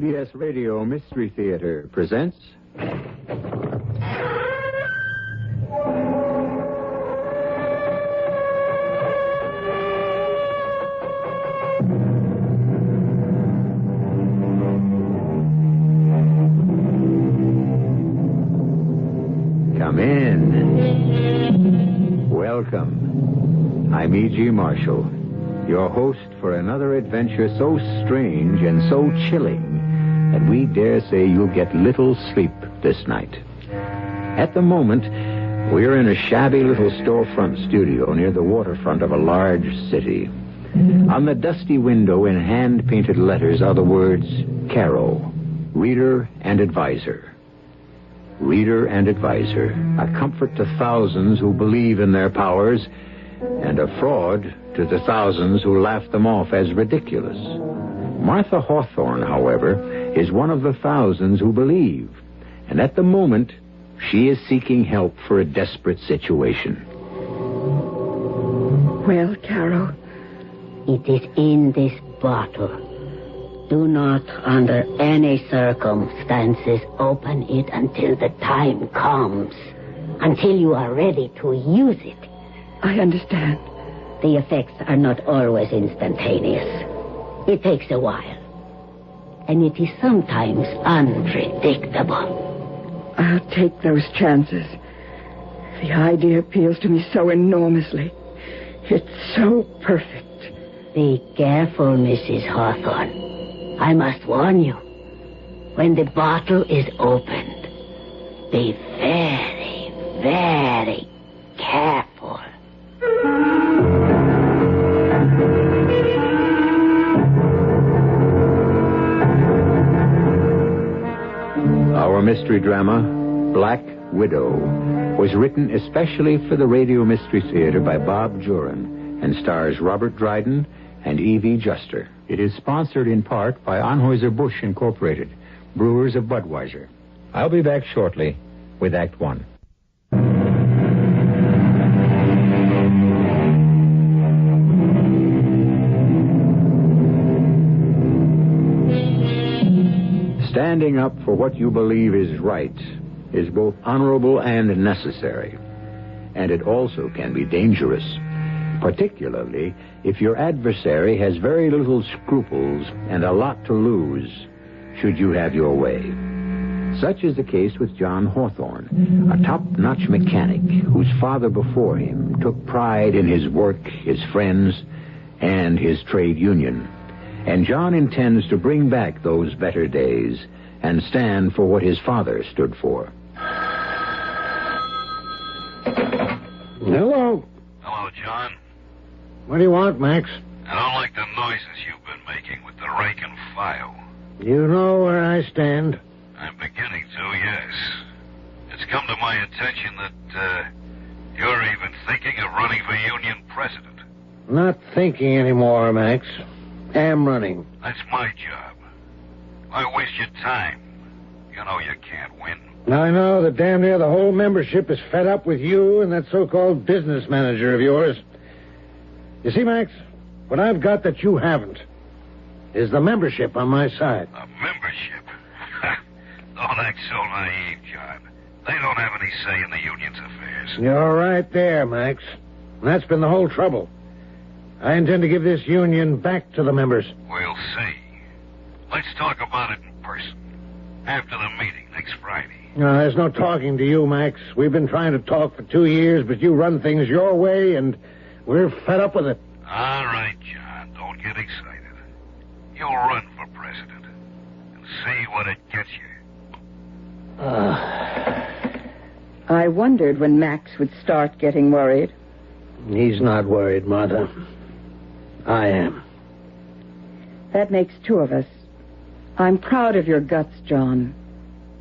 CBS Radio Mystery Theater presents... Come in. Welcome. I'm E.G. Marshall, your host for another adventure so strange and so chilling that we dare say you'll get little sleep this night. At the moment, we're in a shabby little storefront studio near the waterfront of a large city. On the dusty window in hand-painted letters are the words, Caro, Reader and Advisor. Reader and Advisor, a comfort to thousands who believe in their powers, and a fraud to the thousands who laugh them off as ridiculous. Martha Hawthorne, however, is one of the thousands who believe, and at the moment, she is seeking help for a desperate situation. Well, Caro? It is in this bottle. Do not, under any circumstances, open it until the time comes. Until you are ready to use it. I understand. The effects are not always instantaneous. It takes a while. And it is sometimes unpredictable. I'll take those chances. The idea appeals to me so enormously. It's so perfect. Be careful, Mrs. Hawthorne. I must warn you. When the bottle is opened, be very, very careful. Our mystery drama, Black Widow, was written especially for the Radio Mystery Theater by Bob Jurin and stars Robert Dryden and Evie Juster. It is sponsored in part by Anheuser-Busch Incorporated, brewers of Budweiser. I'll be back shortly with Act One. Standing up for what you believe is right is both honorable and necessary. And it also can be dangerous, particularly if your adversary has very little scruples and a lot to lose should you have your way. Such is the case with John Hawthorne, a top-notch mechanic whose father before him took pride in his work, his friends, and his trade union. And John intends to bring back those better days and stand for what his father stood for. Hello. Hello, John. What do you want, Max? I don't like the noises you've been making with the rake and file. You know where I stand. I'm beginning to, yes. It's come to my attention that, you're even thinking of running for union president. Not thinking anymore, Max. Am running. That's my job. Why waste your time? You know you can't win. I know that damn near the whole membership is fed up with you and that so-called business manager of yours. You see, Max, what I've got that you haven't is the membership on my side. A membership? Don't act so naive, John. They don't have any say in the union's affairs. You're right there, Max. And that's been the whole trouble. I intend to give this union back to the members. We'll see. Let's talk about it in person. After the meeting next Friday. No, there's no talking to you, Max. We've been trying to talk for 2 years, but you run things your way, and we're fed up with it. All right, John. Don't get excited. You'll run for president and see what it gets you. I wondered when Max would start getting worried. He's not worried, Martha. I am. That makes two of us. I'm proud of your guts, John.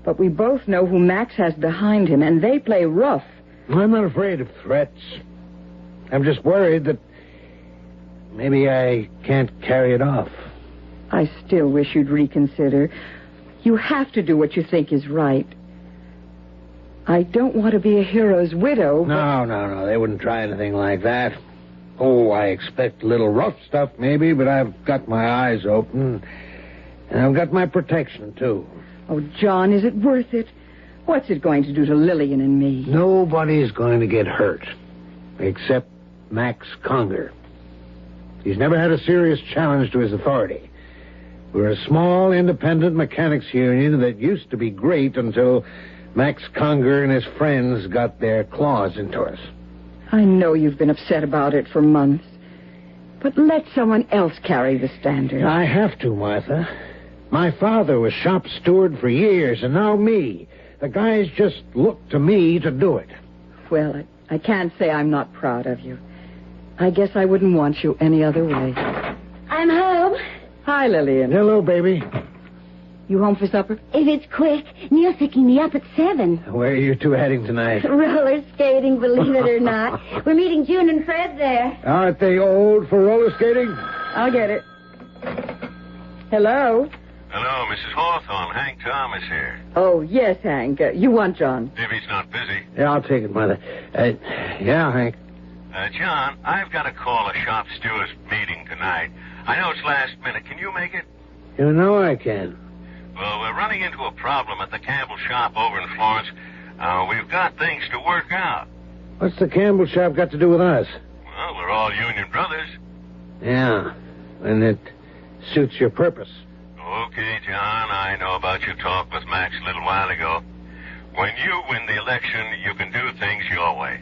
But we both know who Max has behind him, and they play rough. I'm not afraid of threats. I'm just worried that maybe I can't carry it off. I still wish you'd reconsider. You have to do what you think is right. I don't want to be a hero's widow. No. They wouldn't try anything like that. Oh, I expect a little rough stuff, maybe, but I've got my eyes open. And I've got my protection, too. Oh, John, is it worth it? What's it going to do to Lillian and me? Nobody's going to get hurt, except Max Conger. He's never had a serious challenge to his authority. We're a small, independent mechanics union that used to be great until Max Conger and his friends got their claws into us. I know you've been upset about it for months. But let someone else carry the standard. I have to, Martha. My father was shop steward for years, and now me. The guys just look to me to do it. Well, I can't say I'm not proud of you. I guess I wouldn't want you any other way. I'm home. Hi, Lillian. Hello, baby. You home for supper? If it's quick, Neil's picking me up at 7. Where are you two heading tonight? Roller skating, believe it or not. We're meeting June and Fred there. Aren't they old for roller skating? I'll get it. Hello? Hello, Mrs. Hawthorne. Hank Thomas here. Oh, yes, Hank. You want John? If he's not busy. Yeah, I'll take it, Mother. Yeah, Hank. John, I've got to call a shop stewards meeting tonight. I know it's last minute. Can you make it? You know I can. Well, we're running into a problem at the Campbell shop over in Florence. We've got things to work out. What's the Campbell shop got to do with us? Well, we're all union brothers. Yeah, and it suits your purpose. Okay, John, I know about your talk with Max a little while ago. When you win the election, you can do things your way.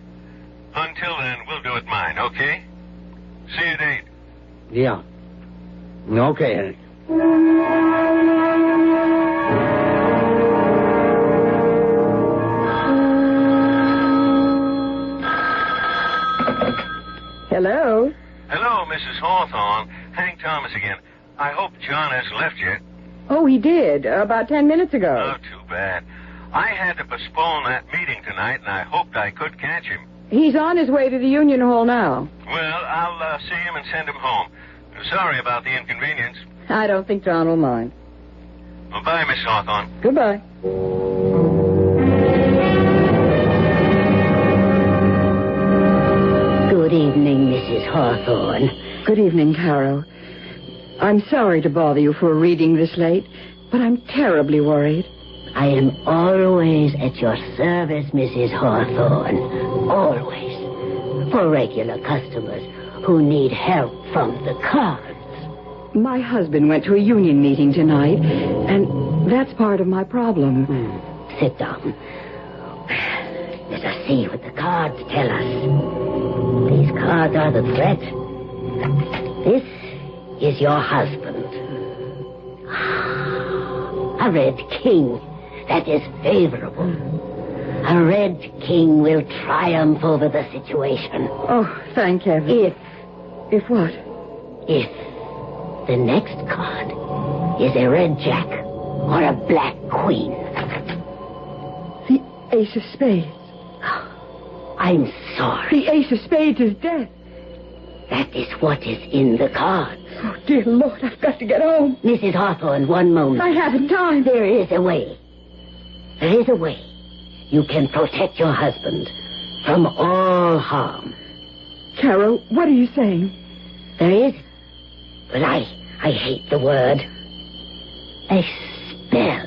Until then, we'll do it mine, okay? See you at 8. Yeah. Okay, Hank. Hello? Hello, Mrs. Hawthorne. Hank Thomas again. I hope John hasn't left yet. Oh, he did. About 10 minutes ago. Oh, too bad. I had to postpone that meeting tonight, and I hoped I could catch him. He's on his way to the Union Hall now. Well, I'll see him and send him home. Sorry about the inconvenience. I don't think John will mind. Well, bye, Miss Hawthorne. Goodbye. Good evening, Mrs. Hawthorne. Good evening, Caro. I'm sorry to bother you for a reading this late, but I'm terribly worried. I am always at your service, Mrs. Hawthorne. Always. For regular customers who need help from the cards. My husband went to a union meeting tonight, and that's part of my problem. Sit down. Let us see what the cards tell us. These cards are the threat. This is your husband. A red king. That is favorable. A red king will triumph over the situation. Oh, thank heaven. If what? If the next card is a red jack or a black queen. The ace of spades. I'm sorry. The ace of spades is dead. That is what is in the cards. Oh, dear Lord, I've got to get home. Mrs. Hawthorne, one moment. I haven't time. There is a way. There is a way. You can protect your husband from all harm. Caro, what are you saying? There is, but I hate the word. A spell.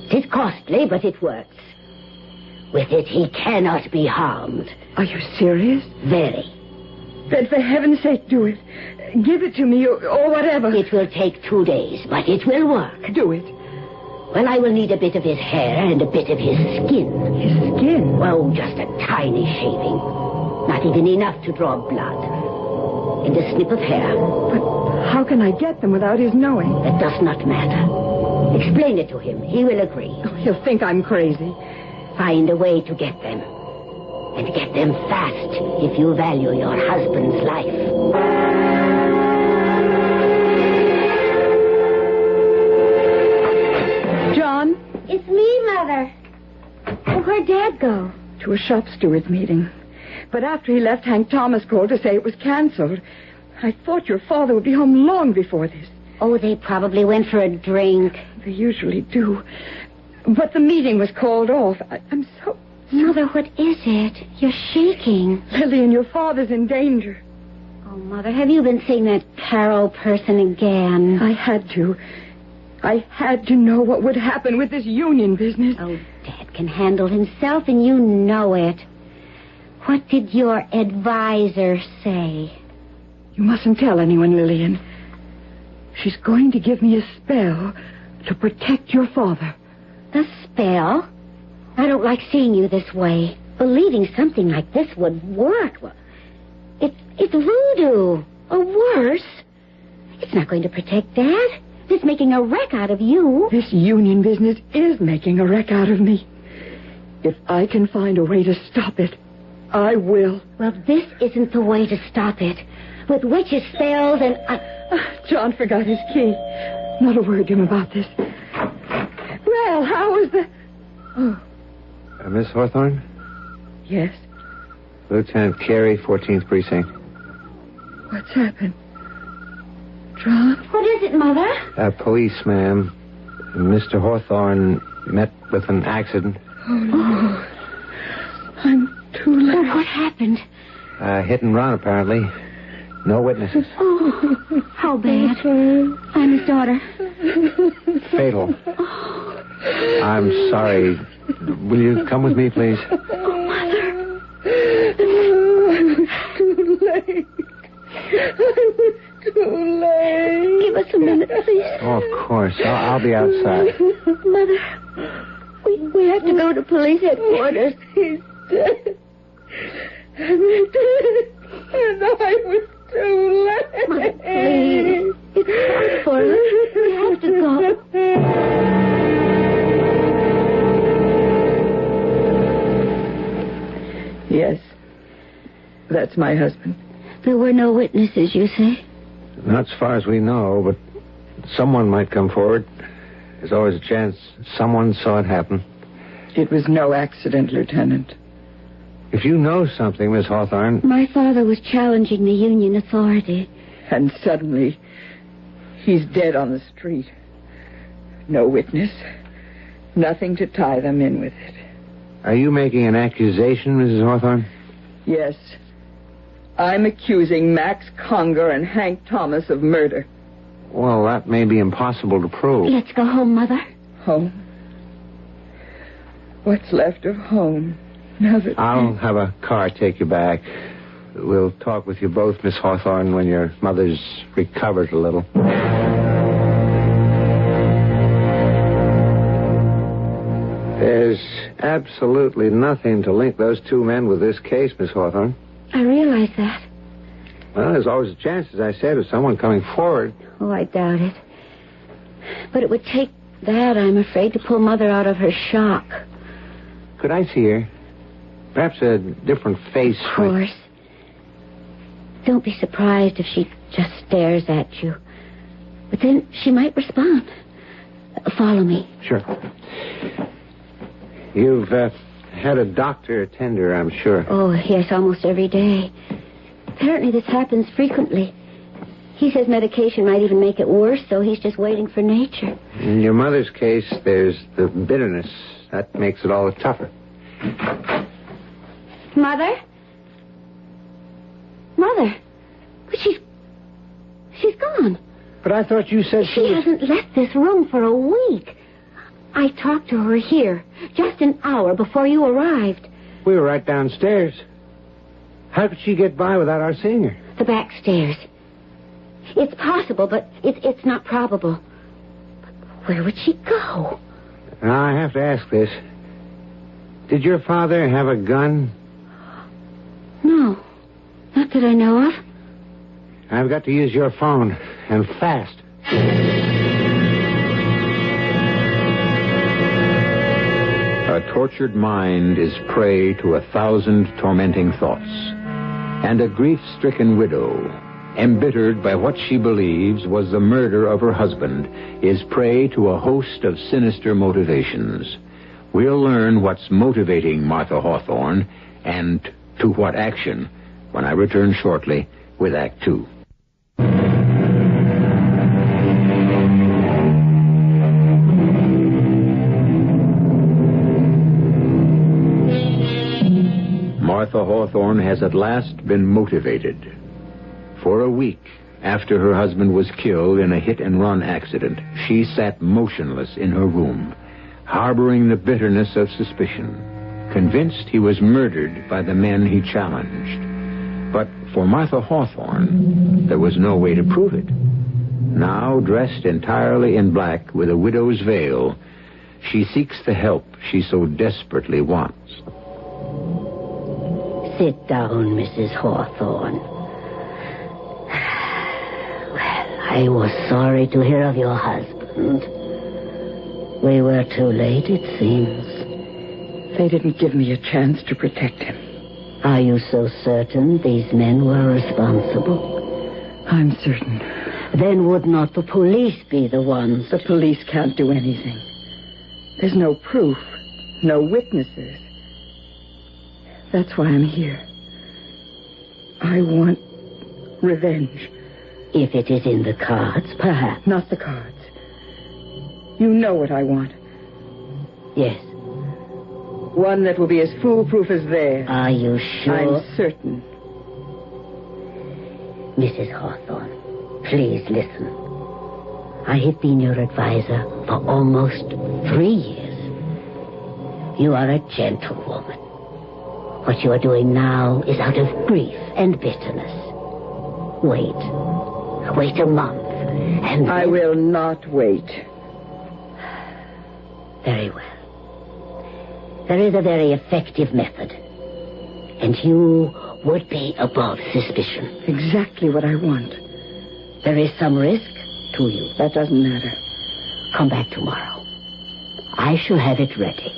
It is costly, but it works. With it, he cannot be harmed. Are you serious? Very. Then for heaven's sake, do it. Give it to me or whatever. It will take 2 days, but it will work. Do it. Well, I will need a bit of his hair and a bit of his skin. His skin? Oh, just a tiny shaving. Not even enough to draw blood. And a snip of hair. But how can I get them without his knowing? That does not matter. Explain it to him. He will agree. Oh, he'll think I'm crazy. Find a way to get them. And get them fast if you value your husband's life. John? It's me, Mother. Oh, where'd Dad go? To a shop steward's meeting. But after he left, Hank Thomas called to say it was canceled. I thought your father would be home long before this. Oh, they probably went for a drink. They usually do. But the meeting was called off. I'm so... Mother, what is it? You're shaking. Lillian, your father's in danger. Oh, Mother, have you been seeing that Carol person again? I had to. I had to know what would happen with this union business. Oh, Dad can handle himself, and you know it. What did your advisor say? You mustn't tell anyone, Lillian. She's going to give me a spell to protect your father. A spell? I don't like seeing you this way. Believing something like this would work. Well, it's voodoo. Or worse. It's not going to protect Dad. It's making a wreck out of you. This union business is making a wreck out of me. If I can find a way to stop it, I will. Well, this isn't the way to stop it. With witches' spells and... John forgot his key. Not a word to him about this. Well, how was the... Oh, Miss Hawthorne? yes. Lieutenant Carey, 14th Precinct. What's happened? John? What is it, Mother? Police, ma'am. Mr. Hawthorne met with an accident. Oh, no. I'm too late. What happened? Hit and run, apparently. No witnesses. Oh, how bad. I'm his daughter. Fatal. I'm sorry. Will you come with me, please? Oh, Mother. I was too late. Too late. Give us a minute, please. Oh, of course. I'll be outside. Mother, we have to go to police headquarters. He's dead. And I was too late. Mother, please. It's hard for us. We have to go. Yes. That's my husband. There were no witnesses, you say? Not as far as we know, but someone might come forward. There's always a chance someone saw it happen. It was no accident, Lieutenant. If you know something, Miss Hawthorne... My father was challenging the union authority. And suddenly, he's dead on the street. No witness. Nothing to tie them in with it. Are you making an accusation, Mrs. Hawthorne? Yes. I'm accusing Max Conger and Hank Thomas of murder. Well, that may be impossible to prove. Let's go home, Mother. Home? What's left of home? Now that... I'll have a car take you back. We'll talk with you both, Miss Hawthorne, when your mother's recovered a little. There's absolutely nothing to link those two men with this case, Miss Hawthorne. I realize that. Well, there's always a chance, as I said, of someone coming forward. Oh, I doubt it. But it would take that, I'm afraid, to pull Mother out of her shock. Could I see her? Perhaps a different face. Of course. Don't be surprised if she just stares at you. But then she might respond. Follow me. Sure. You've had a doctor attend her, I'm sure. Oh, yes, almost every day. Apparently this happens frequently. He says medication might even make it worse, so he's just waiting for nature. In your mother's case, there's the bitterness. That makes it all the tougher. Mother? Mother? But she's gone. But I thought you said She hasn't left this room for a week. I talked to her here just an hour before you arrived. We were right downstairs. How could she get by without our seeing her? The back stairs. It's possible, but it's not probable. But where would she go? Now, I have to ask this. Did your father have a gun? No. Not that I know of. I've got to use your phone, and fast. A tortured mind is prey to 1,000 tormenting thoughts. And a grief-stricken widow, embittered by what she believes was the murder of her husband, is prey to a host of sinister motivations. We'll learn what's motivating Martha Hawthorne and to what action when I return shortly with Act Two. Martha Hawthorne has at last been motivated. For a week, After her husband was killed in a hit-and-run accident, she sat motionless in her room, harboring the bitterness of suspicion, convinced he was murdered by the men he challenged. But for Martha Hawthorne, there was no way to prove it. Now, dressed entirely in black with a widow's veil, she seeks the help she so desperately wants. Sit down, Mrs. Hawthorne. Well, I was sorry to hear of your husband. We were too late, it seems. They didn't give me a chance to protect him. Are you so certain these men were responsible? I'm certain. Then would not the police be the ones? The police can't do anything. There's no proof, no witnesses. That's why I'm here. I want revenge. If it is in the cards, perhaps. Not the cards. You know what I want. Yes. One that will be as foolproof as theirs. Are you sure? I'm certain. Mrs. Hawthorne, please listen. I have been your advisor for almost 3 years. You are a gentlewoman. What you are doing now is out of grief and bitterness. Wait a month, and I will not wait. Very well. There is a very effective method, and you would be above suspicion. Exactly what I want. There is some risk to you. That doesn't matter. Come back tomorrow. I shall have it ready.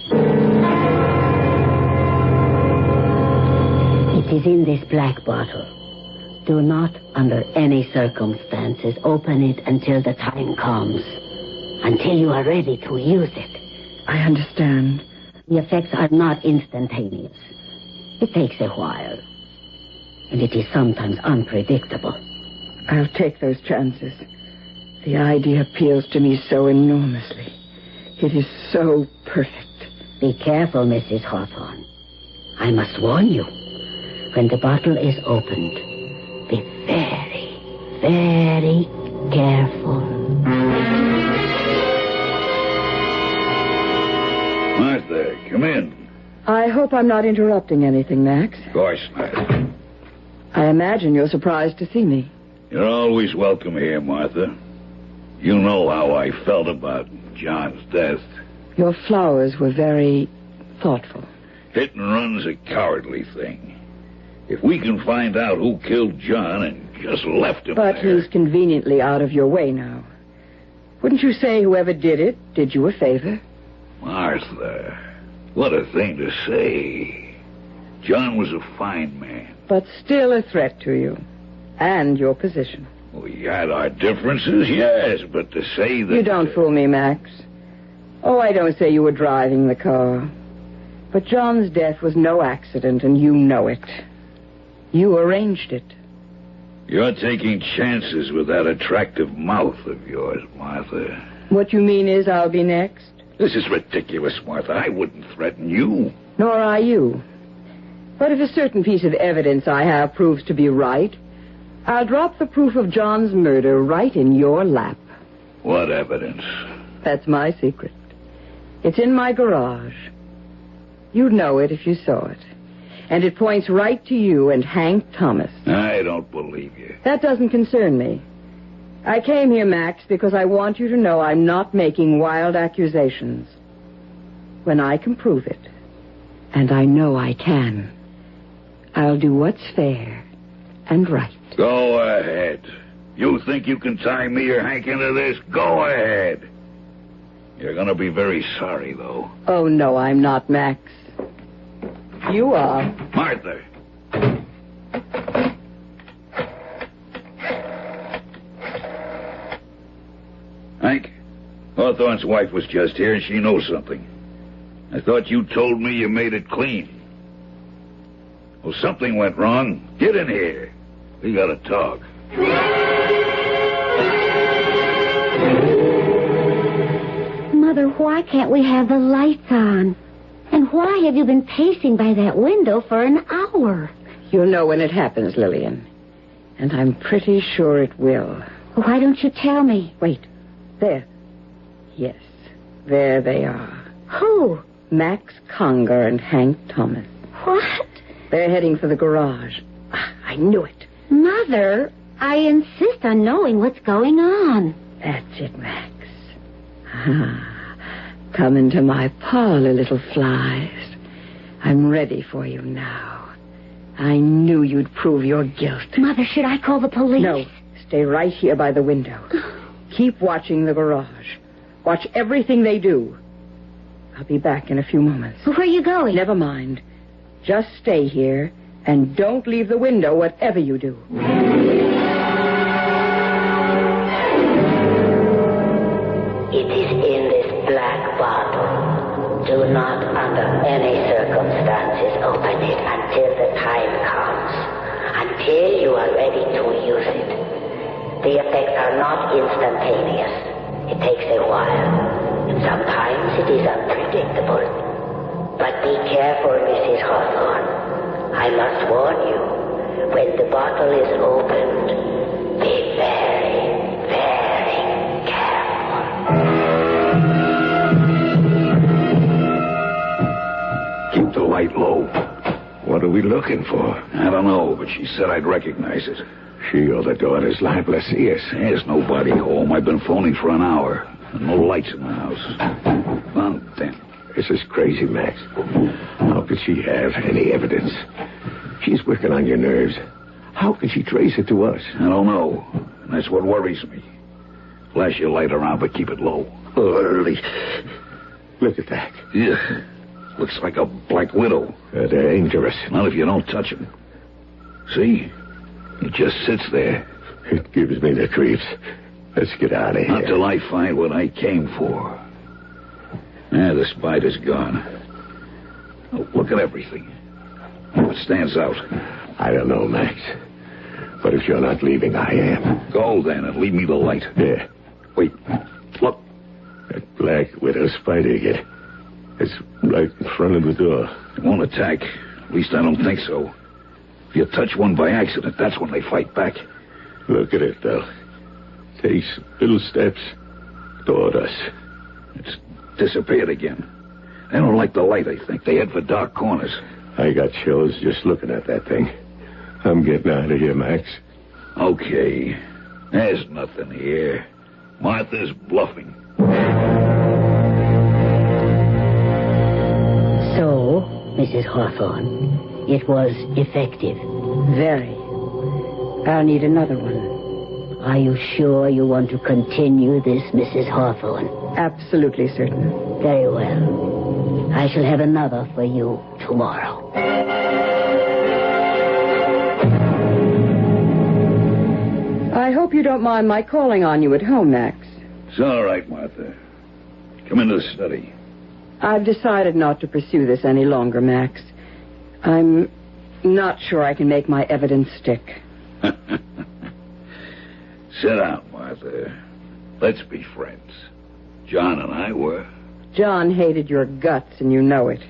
It is in this black bottle. Do not, under any circumstances, open it until the time comes. Until you are ready to use it. I understand. The effects are not instantaneous. It takes a while. And it is sometimes unpredictable. I'll take those chances. The idea appeals to me so enormously. It is so perfect. Be careful, Mrs. Hawthorne. I must warn you. When the bottle is opened, be very, very careful. Martha, come in. I hope I'm not interrupting anything, Max. Of course not. I imagine you're surprised to see me. You're always welcome here, Martha. You know how I felt about John's death. Your flowers were very thoughtful. Hit and run's a cowardly thing. If we can find out who killed John and just left him But there... he's conveniently out of your way now. Wouldn't you say whoever did it did you a favor? Martha, what a thing to say. John was a fine man. But still a threat to you. And your position. We had our differences, yes, but to say that... You don't fool me, Max. Oh, I don't say you were driving the car. But John's death was no accident, and you know it. You arranged it. You're taking chances with that attractive mouth of yours, Martha. What you mean is I'll be next? This is ridiculous, Martha. I wouldn't threaten you. Nor are you. But if a certain piece of evidence I have proves to be right, I'll drop the proof of John's murder right in your lap. What evidence? That's my secret. It's in my garage. You'd know it if you saw it. And it points right to you and Hank Thomas. I don't believe you. That doesn't concern me. I came here, Max, because I want you to know I'm not making wild accusations. When I can prove it, and I know I can, I'll do what's fair and right. Go ahead. You think you can tie me or Hank into this? Go ahead. You're going to be very sorry, though. Oh, no, I'm not, Max. You are. Martha. Hank, Hawthorne's wife was just here, and she knows something. I thought you told me you made it clean. Well, something went wrong. Get in here. We gotta talk. Mother, why can't we have the lights on? And why have you been pacing by that window for an hour? You'll know when it happens, Lillian. And I'm pretty sure it will. Why don't you tell me? Wait. There. Yes. There they are. Who? Max Conger and Hank Thomas. What? They're heading for the garage. I knew it. Mother, I insist on knowing what's going on. That's it, Max. Come into my parlor, little flies. I'm ready for you now. I knew you'd prove your guilt. Mother, should I call the police? No. Stay right here by the window. Keep watching the garage. Watch everything they do. I'll be back in a few moments. Where are you going? Never mind. Just stay here and don't leave the window whatever you do. It is in this black bottle. Do not, under any circumstances, open it until the time comes. Until you are ready to use it. The effects are not instantaneous. It takes a while. And sometimes it is unpredictable. But be careful, Mrs. Hawthorne. I must warn you. When the bottle is opened, be very, very careful. Keep the light low. What are we looking for? I don't know, but she said I'd recognize it. She or the daughter's liable to see us. There's nobody home. I've been phoning for an hour. And no lights in the house. Well, then. This is crazy, Max. How could she have any evidence? She's working on your nerves. How could she trace it to us? I don't know. And that's what worries me. Flash your light around, but keep it low. Early. Look at that. Yeah. Looks like a black widow. They're dangerous. Not if you don't touch him. See? He just sits there. It gives me the creeps. Let's get out of here. Not till I find what I came for. The spider's gone. Oh, look at everything. What stands out? I don't know, Max. But if you're not leaving, I am. Go then and leave me the light. Yeah. Wait. Look. That black widow spider again. It's right in front of the door. It won't attack. At least I don't think so. If you touch one by accident, that's when they fight back. Look at it, though. Takes little steps toward us. It's disappeared again. They don't like the light, I think. They head for dark corners. I got chills just looking at that thing. I'm getting out of here, Max. Okay. There's nothing here. Martha's bluffing. So, Mrs. Hawthorne, it was effective. Very. I'll need another one. Are you sure you want to continue this, Mrs. Hawthorne? Absolutely certain. Very well. I shall have another for you tomorrow. I hope you don't mind my calling on you at home, Max. It's all right, Martha. Come into the study. I've decided not to pursue this any longer, Max. I'm not sure I can make my evidence stick. Sit down, Martha. Let's be friends. John and I were. John hated your guts, and you know it.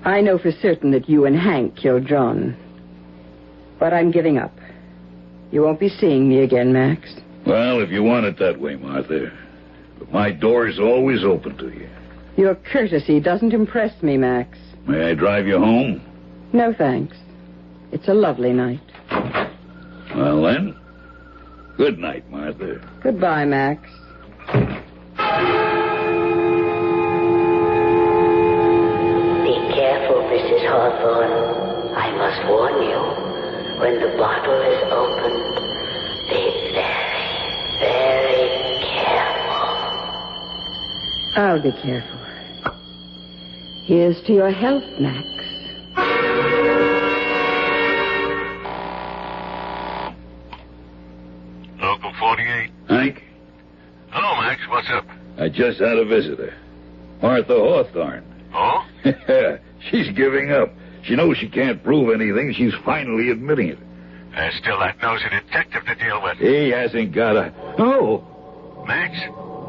I know for certain that you and Hank killed John. But I'm giving up. You won't be seeing me again, Max. Well, if you want it that way, Martha. But my door is always open to you. Your courtesy doesn't impress me, Max. May I drive you home? No, thanks. It's a lovely night. Well, then. Good night, Martha. Goodbye, Max. Be careful, Mrs. Hawthorne. I must warn you. When the bottle is opened, be very, very careful. I'll be careful. Here's to your health, Max. Local 48. Hank, Hello, Max. What's up? I just had a visitor. Martha Hawthorne. Oh? She's giving up. She knows she can't prove anything. She's finally admitting it. There's still that nosy detective to deal with. He hasn't got a... Oh! Max,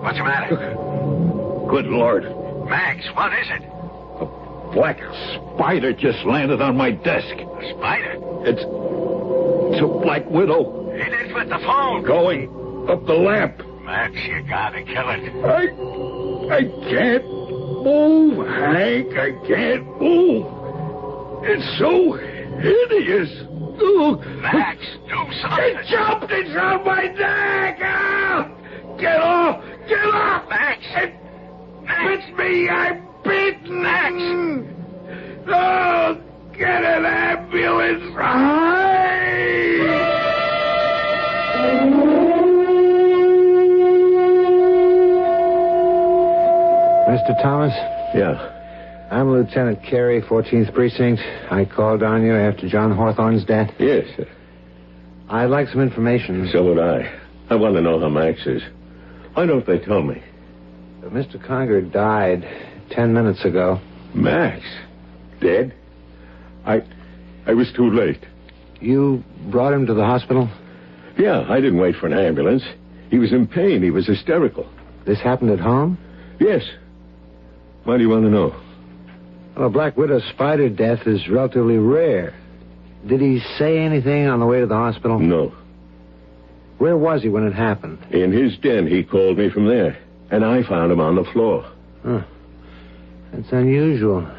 what's the matter? Good Lord. Max, what is it? Black spider just landed on my desk. A spider? It's... It's a Black Widow. It is with the phone. Going up the lamp. Max, you gotta kill it. I can't move, Hank. I can't move. It's so hideous. Oh. Max, do something. It jumped. It's on my neck. Ah! Get off. Get off. Max. It Max. bits me. I'm bitten. Max. Oh, get an ambulance. Mr. Thomas? Yeah. I'm Lieutenant Carey, 14th Precinct. I called on you after John Hawthorne's death. Yes. I'd like some information. So would I. I want to know how Max is. Why don't they tell me? Mr. Conger died 10 minutes ago. Max? Dead? I was too late. You brought him to the hospital? Yeah, I didn't wait for an ambulance. He was in pain. He was hysterical. This happened at home? Yes. Why do you want to know? Well, a Black Widow spider death is relatively rare. Did he say anything on the way to the hospital? No. Where was he when it happened? In his den. He called me from there. And I found him on the floor. Huh. That's unusual.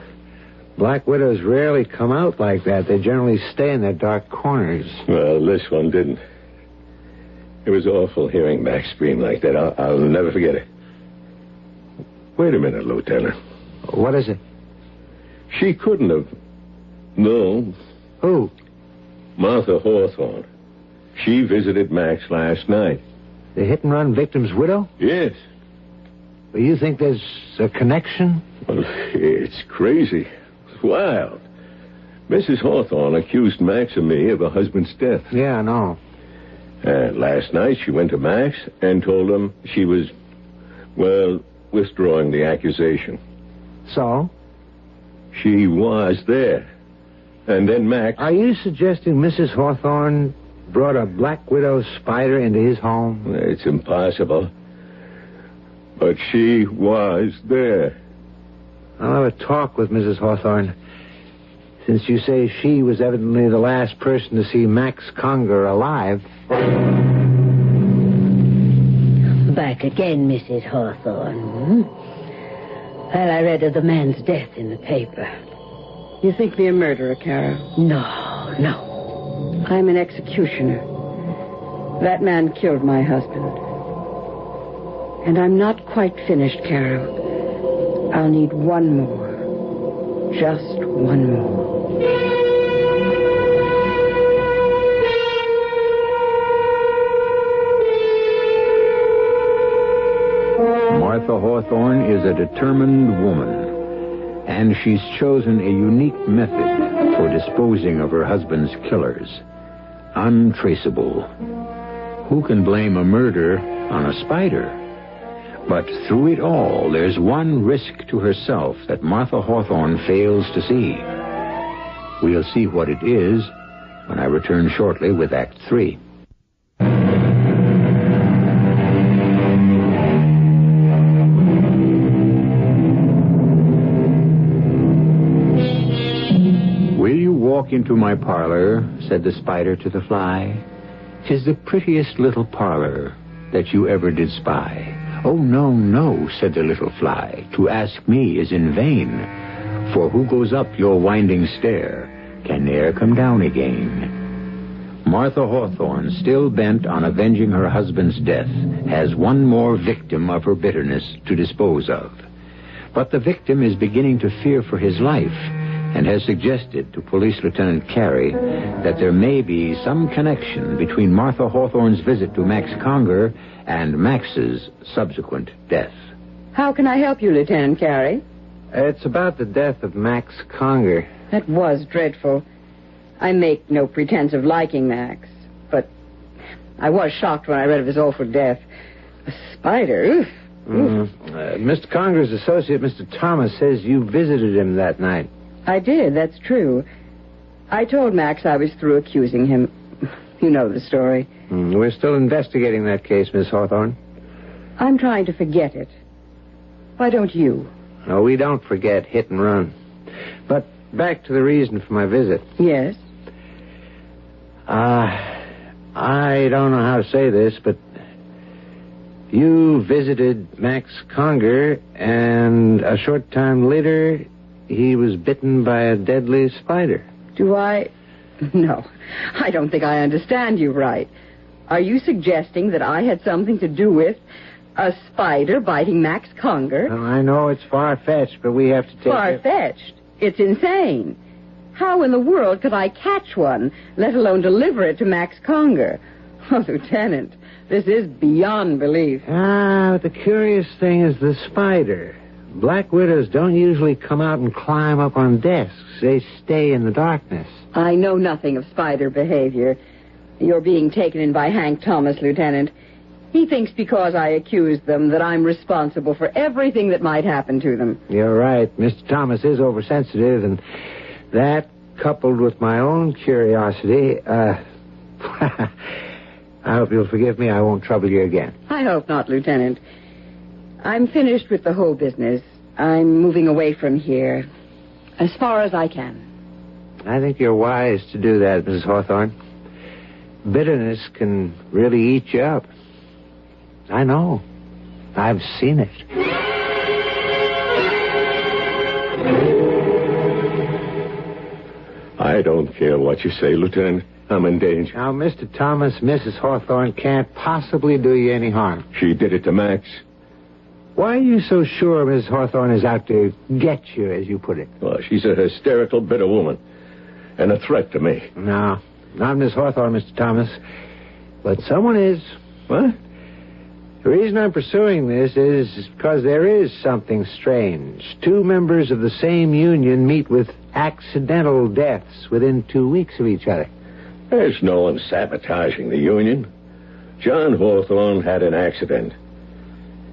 Black Widows rarely come out like that. They generally stay in their dark corners. Well, this one didn't. It was awful hearing Max scream like that. I'll never forget it. Wait a minute, Lieutenant. What is it? She couldn't have. No. Who? Martha Hawthorne. She visited Max last night. The hit-and-run victim's widow? Yes. Well, you think there's a connection? Well, it's crazy. It's wild. Mrs. Hawthorne accused Max and me of her husband's death. Yeah, I know. Last night she went to Max and told him she was, well, withdrawing the accusation. So? She was there. And then Max... Are you suggesting Mrs. Hawthorne brought a Black Widow spider into his home? It's impossible. But she was there. I'll have a talk with Mrs. Hawthorne. Since you say she was evidently the last person to see Max Conger alive. Back again, Mrs. Hawthorne. Well, I read of the man's death in the paper. You think me a murderer, Carol? No. I'm an executioner. That man killed my husband. And I'm not quite finished, Carol. I'll need one more. Just one more. Martha Hawthorne is a determined woman, and she's chosen a unique method for disposing of her husband's killers. Untraceable. Who can blame a murder on a spider? But through it all, there's one risk to herself that Martha Hawthorne fails to see. We'll see what it is when I return shortly with Act 3. Will you walk into my parlor, said the spider to the fly. 'Tis the prettiest little parlor that you ever did spy. Oh, no, no, said the little fly, to ask me is in vain, for who goes up your winding stair can ne'er come down again. Martha Hawthorne, still bent on avenging her husband's death, has one more victim of her bitterness to dispose of. But the victim is beginning to fear for his life, and has suggested to Police Lieutenant Carey that there may be some connection between Martha Hawthorne's visit to Max Conger and Max's subsequent death. How can I help you, Lieutenant Carey? It's about the death of Max Conger. That was dreadful. I make no pretense of liking Max, but I was shocked when I read of his awful death. A spider, oof. Mr. Conger's associate, Mr. Thomas, says you visited him that night. I did, that's true. I told Max I was through accusing him. You know the story. We're still investigating that case, Miss Hawthorne. I'm trying to forget it. Why don't you? No, we don't forget hit and run. But back to the reason for my visit. Yes? I don't know how to say this, but you visited Max Conger, and a short time later, he was bitten by a deadly spider. Do I? No, I don't think I understand you right. Are you suggesting that I had something to do with a spider biting Max Conger? Well, I know it's far-fetched, but we have to take Far-fetched? It's insane. How in the world could I catch one, let alone deliver it to Max Conger? Oh, Lieutenant, this is beyond belief. But the curious thing is the spider. Black widows don't usually come out and climb up on desks. They stay in the darkness. I know nothing of spider behavior. You're being taken in by Hank Thomas, Lieutenant. He thinks because I accuse them that I'm responsible for everything that might happen to them. You're right. Mr. Thomas is oversensitive, and that, coupled with my own curiosity, I hope you'll forgive me. I won't trouble you again. I hope not, Lieutenant. I'm finished with the whole business. I'm moving away from here as far as I can. I think you're wise to do that, Mrs. Hawthorne. Bitterness can really eat you up. I know. I've seen it. I don't care what you say, Lieutenant. I'm in danger. Now, Mr. Thomas, Mrs. Hawthorne can't possibly do you any harm. She did it to Max. Why are you so sure Mrs. Hawthorne is out to get you, as you put it? Well, she's a hysterical, bitter woman. And a threat to me. No, not Miss Hawthorne, Mr. Thomas. But someone is. What? The reason I'm pursuing this is because there is something strange. Two members of the same union meet with accidental deaths within 2 weeks of each other. There's no one sabotaging the union. John Hawthorne had an accident.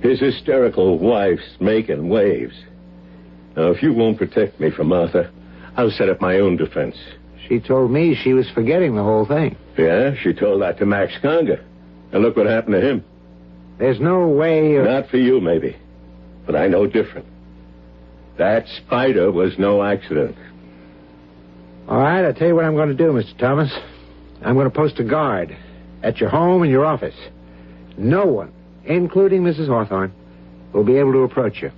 His hysterical wife's making waves. Now, if you won't protect me from Martha, I'll set up my own defense. She told me she was forgetting the whole thing. Yeah, she told that to Max Conger. And look what happened to him. There's no way of... Not for you, maybe. But I know different. That spider was no accident. All right, I'll tell you what I'm going to do, Mr. Thomas. I'm going to post a guard at your home and your office. No one, including Mrs. Hawthorne, will be able to approach you.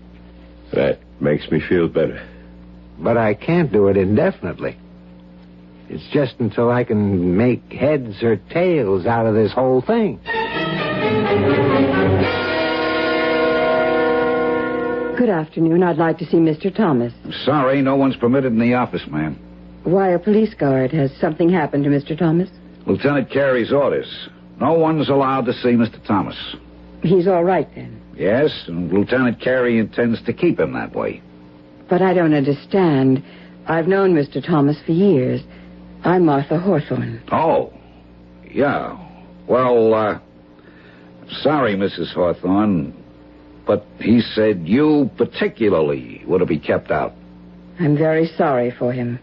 That makes me feel better. But I can't do it indefinitely. It's just until I can make heads or tails out of this whole thing. Good afternoon. I'd like to see Mr. Thomas. Sorry, no one's permitted in the office, ma'am. Why, a police guard. Has something happened to Mr. Thomas? Lieutenant Carey's orders. No one's allowed to see Mr. Thomas. He's all right, then. Yes, and Lieutenant Carey intends to keep him that way. But I don't understand. I've known Mr. Thomas for years. I'm Martha Hawthorne. Oh, yeah. Well, sorry, Mrs. Hawthorne, but he said you particularly were to be kept out. I'm very sorry for him.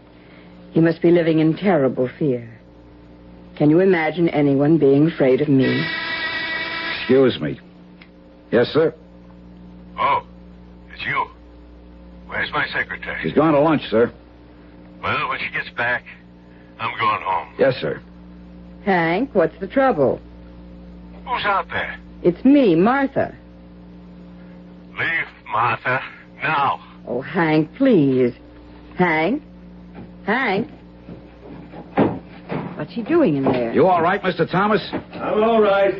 He must be living in terrible fear. Can you imagine anyone being afraid of me? Excuse me. Yes, sir? Oh, it's you. Where's my secretary? She's gone to lunch, sir. Well, when she gets back, I'm going home. Yes, sir. Hank, what's the trouble? Who's out there? It's me, Martha. Leave, Martha, now. Oh, Hank, please. Hank? Hank? What's he doing in there? You all right, Mr. Thomas? I'm all right.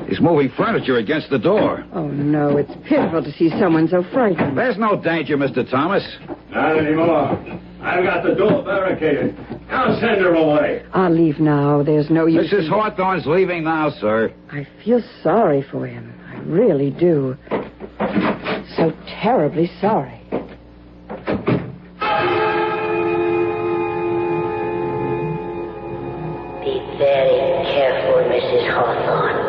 He's moving furniture against the door. Oh, no, it's pitiful to see someone so frightened. There's no danger, Mr. Thomas. Not anymore. I've got the door barricaded. Now send her away. I'll leave now. There's no use. Mrs. Hawthorne's leaving now, sir. I feel sorry for him. I really do. So terribly sorry. Be very careful, Mrs. Hawthorne.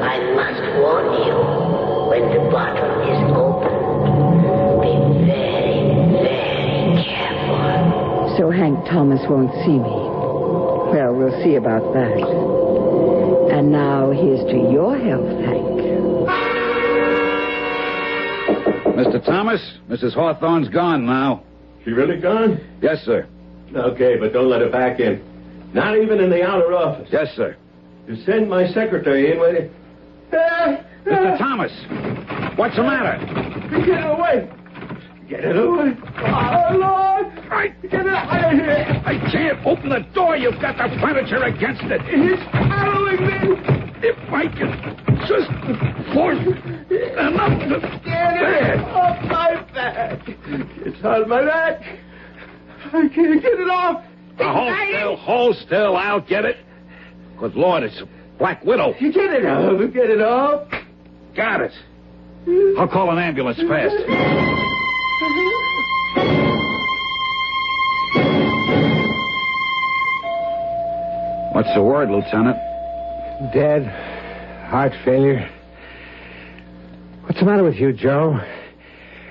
I must warn you, when the bottle is opened, be very, very careful. So Hank Thomas won't see me. Well, we'll see about that. And now here's to your health, Hank. Mr. Thomas, Mrs. Hawthorne's gone now. She really gone? Yes, sir. Okay, but don't let her back in. Not even in the outer office. Yes, sir. You send my secretary in with it. Mr. Thomas, what's the matter? Get it away. Get it away. Oh, Lord. Get it out of here. I can't open the door. You've got the furniture against it. He's following me. If I can just force enough to... Get it off my back. It's on my neck. I can't get it off. Hold still. I'll get it. Good Lord, it's a Black Widow. Get it off. Get it off. Got it. I'll call an ambulance fast. What's the word, Lieutenant? Dead. Heart failure. What's the matter with you, Joe?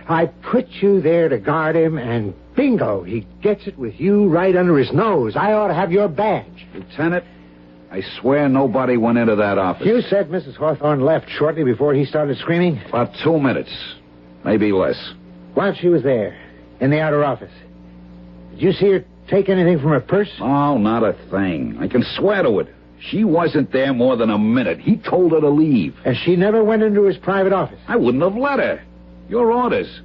I put you there to guard him, and bingo, he gets it with you right under his nose. I ought to have your badge. Lieutenant, I swear nobody went into that office. You said Mrs. Hawthorne left shortly before he started screaming? About 2 minutes. Maybe less. While she was there, in the outer office, did you see her take anything from her purse? Oh, not a thing. I can swear to it. She wasn't there more than a minute. He told her to leave. And she never went into his private office? I wouldn't have let her. Your orders.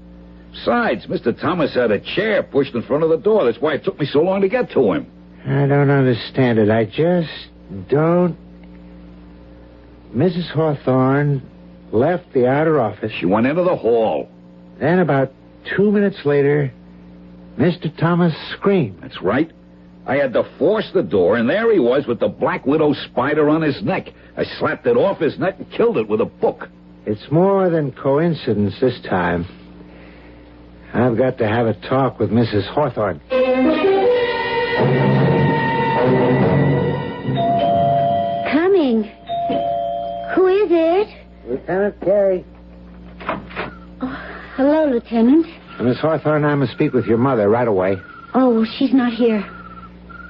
Besides, Mr. Thomas had a chair pushed in front of the door. That's why it took me so long to get to him. I don't understand it. I just don't. Mrs. Hawthorne left the outer office. She went into the hall. Then about 2 minutes later, Mr. Thomas screamed. That's right. I had to force the door, and there he was with the Black Widow spider on his neck. I slapped it off his neck and killed it with a book. It's more than coincidence this time. I've got to have a talk with Mrs. Hawthorne. Coming. Who is it? Lieutenant Carey. Oh, hello, Lieutenant. Miss Hawthorne, I must speak with your mother right away. Oh, she's not here.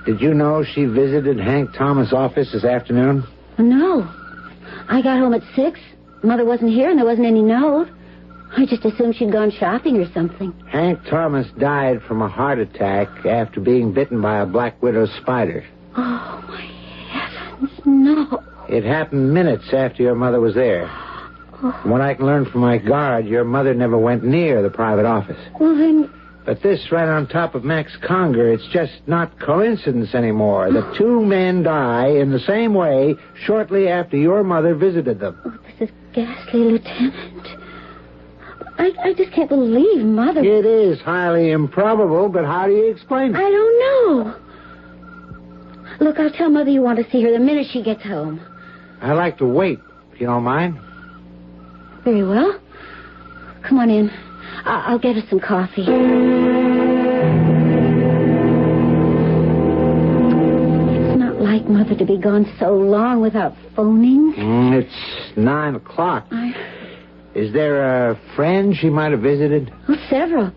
Did you know she visited Hank Thomas' office this afternoon? No. I got home at 6. Mother wasn't here and there wasn't any note. I just assumed she'd gone shopping or something. Hank Thomas died from a heart attack after being bitten by a Black Widow spider. Oh, my heavens, no. It happened minutes after your mother was there. From what I can learn from my guard, your mother never went near the private office. Well, then... But this right on top of Max Conger, it's just not coincidence anymore. The two men die in the same way shortly after your mother visited them. Oh, this is ghastly, Lieutenant. I just can't believe Mother... It is highly improbable, but how do you explain it? I don't know. Look, I'll tell Mother you want to see her the minute she gets home. I'd like to wait, if you don't mind. Very well. Come on in. I'll get us some coffee. It's not like Mother to be gone so long without phoning. It's 9 o'clock. Is there a friend she might have visited? Oh, several.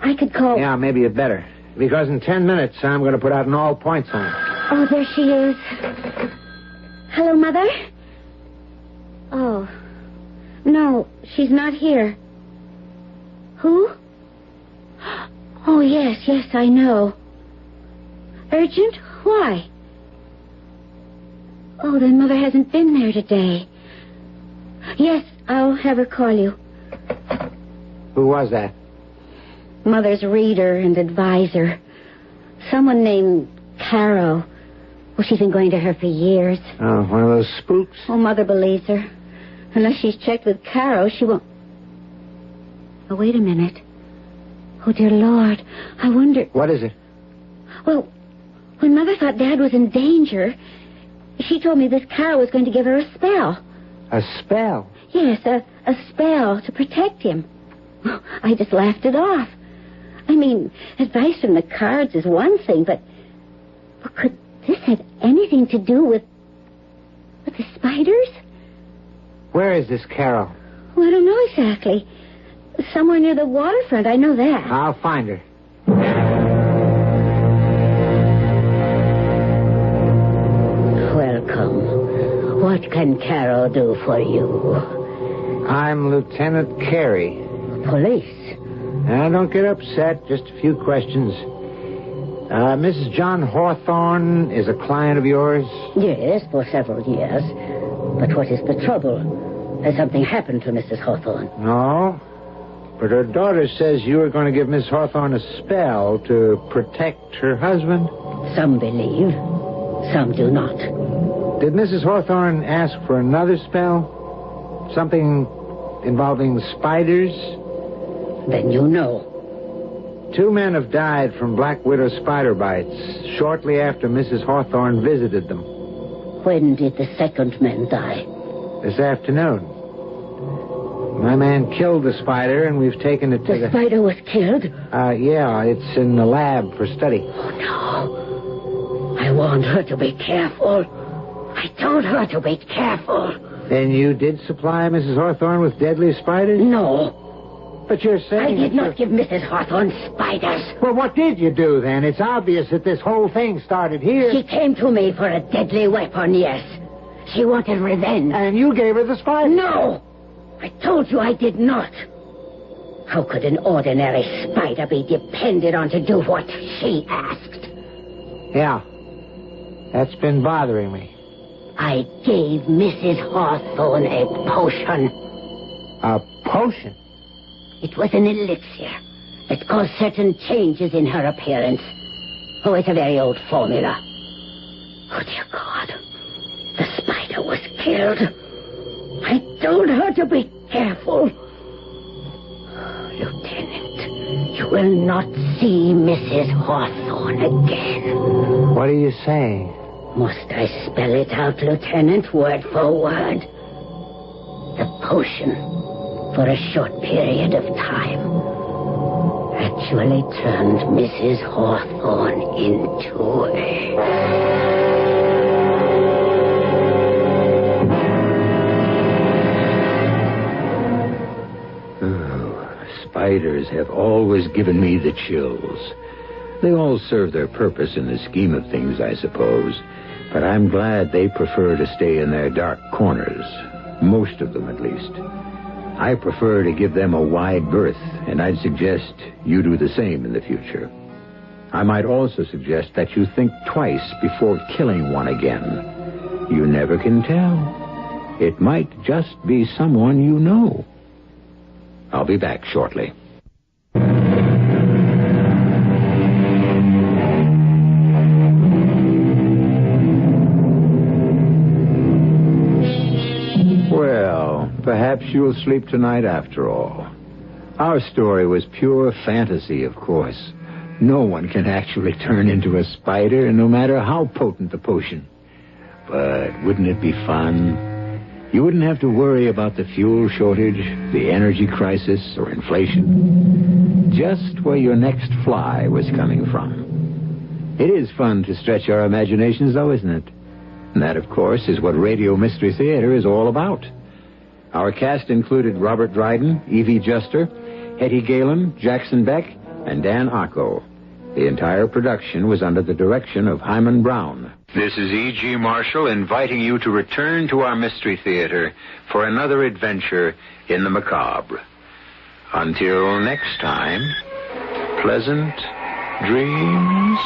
I could call... Yeah, maybe it's better. Because in 10 minutes, I'm going to put out an all-point sign. Oh, there she is. Hello, Mother? Oh. No, she's not here. Who? Oh, yes, I know. Urgent? Why? Oh, then Mother hasn't been there today. Yes, I'll have her call you. Who was that? Mother's reader and advisor. Someone named Caro. Well, she's been going to her for years. Oh, one of those spooks? Oh, Mother believes her. Unless she's checked with Caro, she won't... Oh, wait a minute. Oh, dear Lord. I wonder... What is it? Well, when Mother thought Dad was in danger, she told me this Caro was going to give her a spell. A spell? Yes, a spell to protect him. I just laughed it off. I mean, advice from the cards is one thing, but could this have anything to do with the spiders? Where is this Carol? Well, I don't know exactly. Somewhere near the waterfront, I know that. I'll find her. Welcome. What can Carol do for you? I'm Lieutenant Carey. Police. Now, don't get upset. Just a few questions. Mrs. John Hawthorne is a client of yours? Yes, for several years. But what is the trouble? Has something happened to Mrs. Hawthorne? No. But her daughter says you were going to give Miss Hawthorne a spell to protect her husband. Some believe, some do not. Did Mrs. Hawthorne ask for another spell? Something involving spiders? Then you know. 2 men have died from black widow spider bites shortly after Mrs. Hawthorne visited them. When did the second man die? This afternoon. My man killed the spider, and we've taken it to The spider was killed? Yeah, it's in the lab for study. Oh, no. I warned her to be careful. I told her to be careful. And you did supply Mrs. Hawthorne with deadly spiders? No. But you're saying... I did not give Mrs. Hawthorne spiders. Well, what did you do, then? It's obvious that this whole thing started here. She came to me for a deadly weapon, yes. She wanted revenge. And you gave her the spider? No! I told you I did not. How could an ordinary spider be depended on to do what she asked? Yeah. That's been bothering me. I gave Mrs. Hawthorne a potion. A potion? It was an elixir that caused certain changes in her appearance. Oh, it's a very old formula. Oh, dear God. The spider was killed. I told her to be careful. Lieutenant, you will not see Mrs. Hawthorne again. What are you saying? Must I spell it out, Lieutenant, word for word? The potion, for a short period of time, actually turned Mrs. Hawthorne into a... Spiders have always given me the chills. They all serve their purpose in the scheme of things, I suppose. But I'm glad they prefer to stay in their dark corners. Most of them, at least. I prefer to give them a wide berth, and I'd suggest you do the same in the future. I might also suggest that you think twice before killing one again. You never can tell. It might just be someone you know. I'll be back shortly. Well, perhaps you'll sleep tonight after all. Our story was pure fantasy, of course. No one can actually turn into a spider, no matter how potent the potion. But wouldn't it be fun? You wouldn't have to worry about the fuel shortage, the energy crisis, or inflation. Just where your next fly was coming from. It is fun to stretch our imaginations, though, isn't it? And that, of course, is what Radio Mystery Theater is all about. Our cast included Robert Dryden, Evie Juster, Hetty Galen, Jackson Beck, and Dan Ocko. The entire production was under the direction of Hyman Brown. This is E.G. Marshall inviting you to return to our Mystery Theater for another adventure in the macabre. Until next time, pleasant dreams.